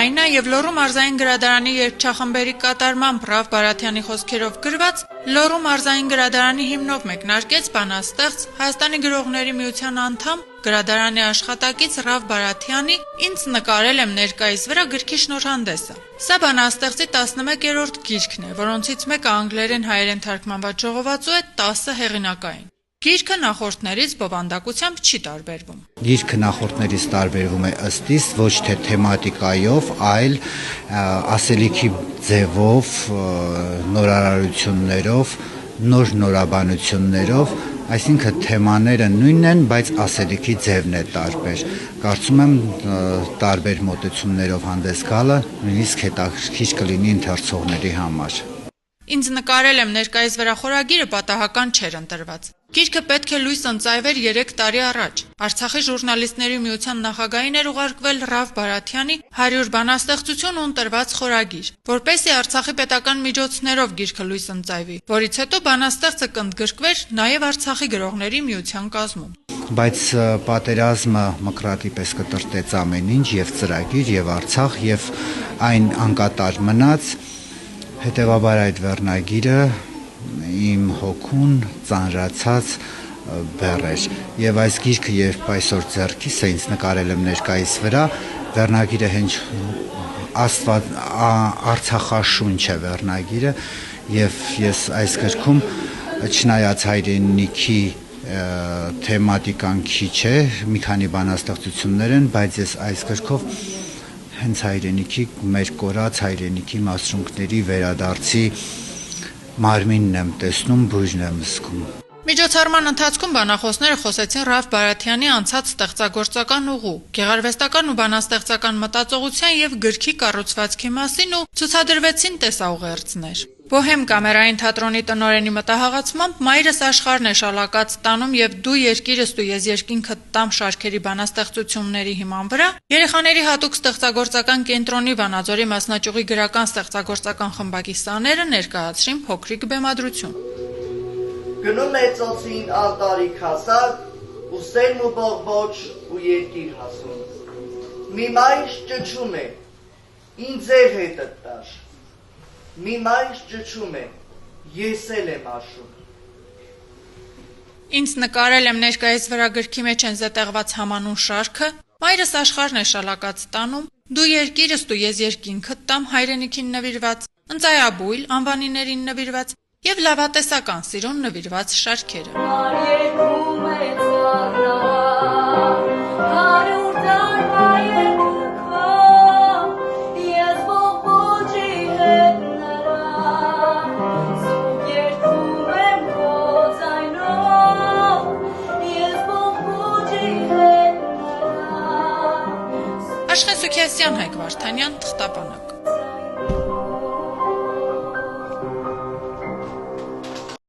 Այն է եւ Լոռու մարզային գրադարանի երգչախմբերի կատարմամբ Ռավ Բարաթյանի խոսքերով գրված Լոռու մարզային գրադարանի հիմնով մեկնարկեց բանաստեղծ Հայաստանի գրողների միության անդամ գրադարանի աշխատակից Ռավ Բարաթյանի «Ինձ նկարել եմ ներկայիս վրա» գրքի շնորհանդեսը։ Սա բանաստեղծի 11-րդ գիրքն է, որոնցից մեկը անգլերեն հայերեն թարգմանված ժողովածու է 10 հեղինակային։ Գիրքը նախորդներից բովանդակությամբ չի տարբերվում։ Գիրքը նախորդներից տարբերվում է ըստ իս ոչ թե թեմատիկայով, այլ ասելիքի ձևով, նորարարություններով, նոր նորաբանություններով, այսինքն թեմաները նույնն են, բայց ասելիքի ձևն է տարբեր։ Կարծում եմ տարբեր մոտեցումներով հանդես գալը նույնիսկ հետաքրքիր կլինի ընթերցողների համար։ Ինձ նկարել եմ ներկայիս վրա խորագիրը պատահական չէր ընտրված։ Գիրքը պետք է լույս ընծայվեր 3 տարի առաջ։ Արցախի ժուրնալիստների միության նախագահին էր ուղարկվել Ռավ Բարաթյանի 100 բանաստեղծություն ու ընտրված խորագիր, որպեսզի Արցախի պետական միջոցներով գիրքը լույս ընծայվի, որից հետո բանաստեղծը կընդգրկվեր նաև Արցախի գրողների միության կազմում։ Բայց պատերազմը մկրատի պես կտրտեց ամեն ինչ, եւ ծրագիր, եւ Արցախ, եւ այն անկատար մնաց։ Հետևաբար այդ վերնագիրը իմ հոգուն ծանրացած բեռ էր եւ այս գիրքը երբ այսօր ձեռքիս է ինձ նկարել եմ ներկայիս վրա վերնագիրը հենց Արցախաշունչ է վերնագիրը եւ ես այս գրքում չնայած հայրենիքի թեմատիկան քիչ է մի քանի բանաստեղծություններ են բայց ես այս գրքով հենց հայրենիքի մեր կորած հայրենիքի մասունքների վերադարձի մարմինն եմ տեսնում, բույրն եմ զգում։ Միջոցառման ընթացքում բանախոսները խոսեցին Ռավ Բարաթյանի անցած ստեղծագործական ուղու, գեղարվեստական ու բանաստեղծական մտածողության եւ գրքի կառուցվածքի մասին ու ցուցադրվեցին տեսաուղերձներ։ Բոհեմ կամերային թատրոնի տնօրենի մտահղացմամբ Մայրս աշխարհն է շալակած տանում եւ Դու երկիրս դու ես երկինքը տամ շարքերի բանաստեղծությունների հիման վրա երեխաների հատուկ ստեղծագործական կենտրոնի Վանաձորի մասնաճյուղի գրական ստեղծագործական խմբակի սաները ներկայացրին փոքրիկ բեմադրություն։ Գնում է ծոցին ալտարի քասակ ու սերմ ու բողբոջ ու երկիր հասուն։ Մի մայր ճչում է, ինձ ձեր հետը տար։ Մի մայր ճչում է, ես էլ եմ աշում։ Ինձ նկարել եմ ներկայիս վրա գրքի մեջ են զետեղված համանուն շարքը, Մայրս աշխարհն է շալակած տանում, Դու երկիրս դու ես երկինքը տամ հայրենիքին նվիրված, Ընծայաբույլ անվանիներին նվիրված եւ լավատեսական սիրուն նվիրված շարքերը։ Աշխեն Սուքիասյան, Հայկ Վարդանյան, Թղթապանակ։